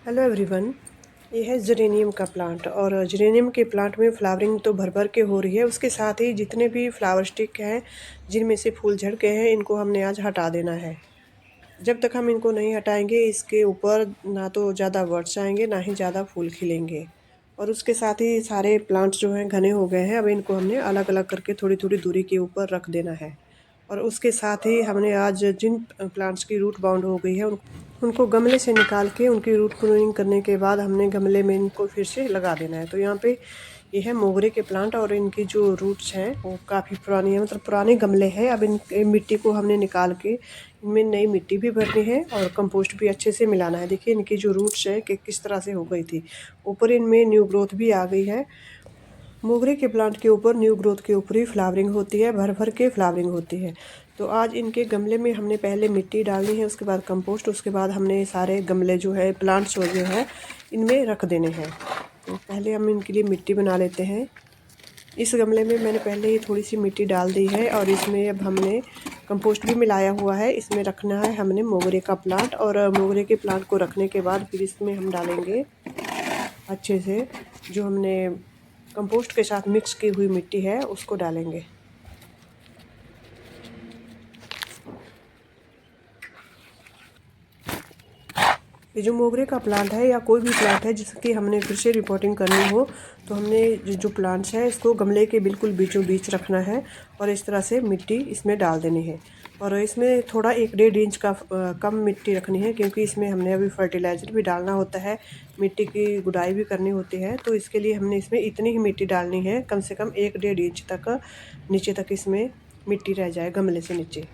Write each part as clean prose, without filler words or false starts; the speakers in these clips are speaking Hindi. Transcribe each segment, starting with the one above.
Hello everyone. ये है जेरेनियम का प्लांट और जेरेनियम के प्लांट में फ्लावरिंग तो भर भर के हो रही है। उसके साथ ही जितने भी फ्लावर स्टिक हैं जिनमें से फूल झड़ गए हैं इनको हमने आज हटा देना है। जब तक हम इनको नहीं हटाएंगे इसके ऊपर ना तो ज़्यादा बर्ड्स आएंगे ना ही ज़्यादा फूल खिलेंगे। और उसके साथ ही सारे प्लांट्स जो हैं घने हो गए हैं। अब इनको हमने अलग अलग करके थोड़ी थोड़ी दूरी के ऊपर रख देना है। और उसके साथ ही हमने आज जिन प्लांट्स की रूट बाउंड हो गई है उनको गमले से निकाल के उनकी रूट प्रूनिंग करने के बाद हमने गमले में इनको फिर से लगा देना है। तो यहाँ पे ये है मोगरे के प्लांट और इनकी जो रूट्स हैं वो काफ़ी पुरानी है, मतलब पुराने गमले हैं। अब इन मिट्टी को हमने निकाल के इनमें नई मिट्टी भी भरनी है और कंपोस्ट भी अच्छे से मिलाना है। देखिए इनकी जो रूट्स है कि किस तरह से हो गई थी, ऊपर इनमें न्यू ग्रोथ भी आ गई है। मोगरे के प्लांट के ऊपर न्यू ग्रोथ के ऊपर ही फ्लावरिंग होती है, भर भर के फ्लावरिंग होती है। तो आज इनके गमले में हमने पहले मिट्टी डालनी है, उसके बाद कंपोस्ट, उसके बाद हमने सारे गमले जो है प्लांट्स जो है इनमें रख देने हैं। तो पहले हम इनके लिए मिट्टी बना लेते हैं। इस गमले में मैंने पहले ही थोड़ी सी मिट्टी डाल दी है और इसमें अब हमने कंपोस्ट भी मिलाया हुआ है। इसमें रखना है हमने मोगरे का प्लांट और मोगरे के प्लांट को रखने के बाद फिर इसमें हम डालेंगे अच्छे से जो हमने कंपोस्ट के साथ मिक्स की हुई मिट्टी है उसको डालेंगे। ये जो मोगरे का प्लांट है या कोई भी प्लांट है जिसकी हमने फिर से रिपोर्टिंग करनी हो तो हमने जो प्लांट्स है इसको गमले के बिल्कुल बीचों बीच रखना है और इस तरह से मिट्टी इसमें डाल देनी है। और इसमें थोड़ा 1-1.5 इंच का कम मिट्टी रखनी है क्योंकि इसमें हमने अभी फर्टिलाइज़र भी डालना होता है, मिट्टी की गुड़ाई भी करनी होती है। तो इसके लिए हमने इसमें इतनी ही मिट्टी डालनी है, कम से कम 1-1.5 इंच तक नीचे तक इसमें मिट्टी रह जाए गमले से नीचे।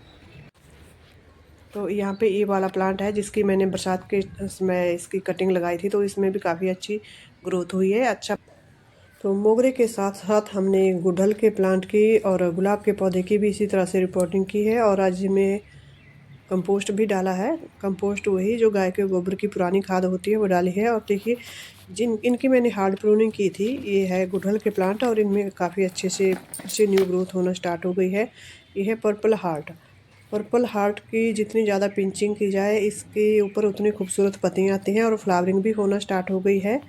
तो यहाँ पे ये वाला प्लांट है जिसकी मैंने बरसात के समय इसकी कटिंग लगाई थी, तो इसमें भी काफ़ी अच्छी ग्रोथ हुई है। अच्छा, तो मोगरे के साथ साथ हमने गुड़हल के प्लांट की और गुलाब के पौधे की भी इसी तरह से रिपोर्टिंग की है और आज में कंपोस्ट भी डाला है। कंपोस्ट वही जो गाय के गोबर की पुरानी खाद होती है वो डाली है। और देखिए जिन इनकी मैंने हार्ड प्रूनिंग की थी, ये है गुड़हल के प्लांट और इनमें काफ़ी अच्छे से फिर से न्यू ग्रोथ होना स्टार्ट हो गई है। ये है पर्पल हार्ट। पर्पल हार्ट की जितनी ज़्यादा पिंचिंग की जाए इसके ऊपर उतनी खूबसूरत पत्तियाँ आती हैं और फ्लावरिंग भी होना स्टार्ट हो गई है।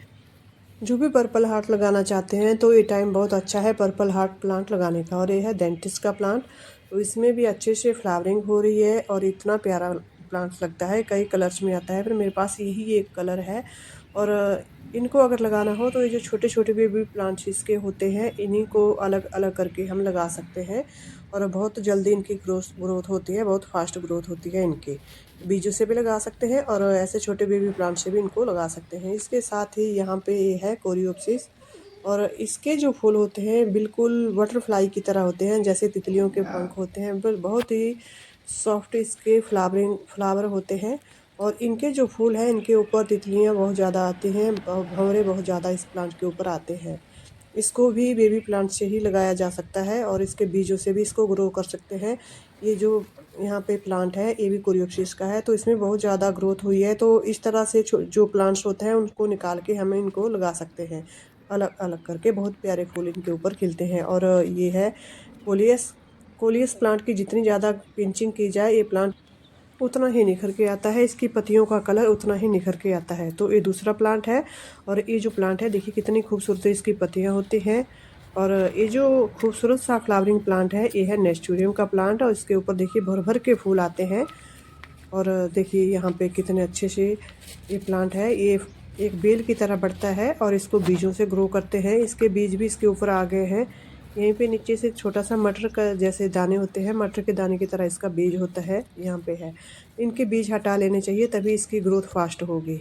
जो भी पर्पल हार्ट लगाना चाहते हैं तो ये टाइम बहुत अच्छा है पर्पल हार्ट प्लांट लगाने का। और ये है डेंटिस का प्लांट, तो इसमें भी अच्छे से फ्लावरिंग हो रही है और इतना प्यारा प्लांट लगता है। कई कलर्स में आता है पर मेरे पास यही एक कलर है। और इनको अगर लगाना हो तो ये जो छोटे छोटे बेबी प्लांट्स इसके होते हैं इन्हीं को अलग अलग करके हम लगा सकते हैं और बहुत जल्दी इनकी ग्रोथ होती है, बहुत फास्ट ग्रोथ होती है इनकी। बीजों से भी लगा सकते हैं और ऐसे छोटे बेबी प्लांट से भी इनको लगा सकते हैं। इसके साथ ही यहाँ पे ये है कोरियोप्सिस और इसके जो फूल होते हैं बिल्कुल बटरफ्लाई की तरह होते हैं, जैसे तितलियों के पंख होते हैं। बहुत ही सॉफ्ट इसके फ्लावर होते हैं और इनके जो फूल हैं इनके ऊपर तितलियाँ बहुत ज़्यादा आती हैं, भंवरे बहुत ज़्यादा इस प्लांट के ऊपर आते हैं। इसको भी बेबी प्लांट से ही लगाया जा सकता है और इसके बीजों से भी इसको ग्रो कर सकते हैं। ये जो यहाँ पे प्लांट है ये भी कोरियोप्सिस का है, तो इसमें बहुत ज़्यादा ग्रोथ हुई है। तो इस तरह से जो प्लांट्स होते हैं उनको निकाल के हम इनको लगा सकते हैं अलग अलग करके। बहुत प्यारे फूल इनके ऊपर खिलते हैं। और ये है कोलियस। कोलियस प्लांट की जितनी ज़्यादा पिंचिंग की जाए ये प्लांट उतना ही निखर के आता है, इसकी पत्तियों का कलर उतना ही निखर के आता है। तो ये दूसरा प्लांट है और ये जो प्लांट है देखिए कितनी खूबसूरत इसकी पत्तियां होती हैं। और ये जो खूबसूरत सा फ्लावरिंग प्लांट है ये है नेस्टूरियम का प्लांट और इसके ऊपर देखिए भर भर के फूल आते हैं। और देखिए यहाँ पे कितने अच्छे से ये प्लांट है। ये एक बेल की तरह बढ़ता है और इसको बीजों से ग्रो करते हैं। इसके बीज भी इसके ऊपर आ गए हैं। यहीं पे नीचे से छोटा सा मटर का जैसे दाने होते हैं, मटर के दाने की तरह इसका बीज होता है, यहाँ पे है। इनके बीज हटा लेने चाहिए तभी इसकी ग्रोथ फास्ट होगी।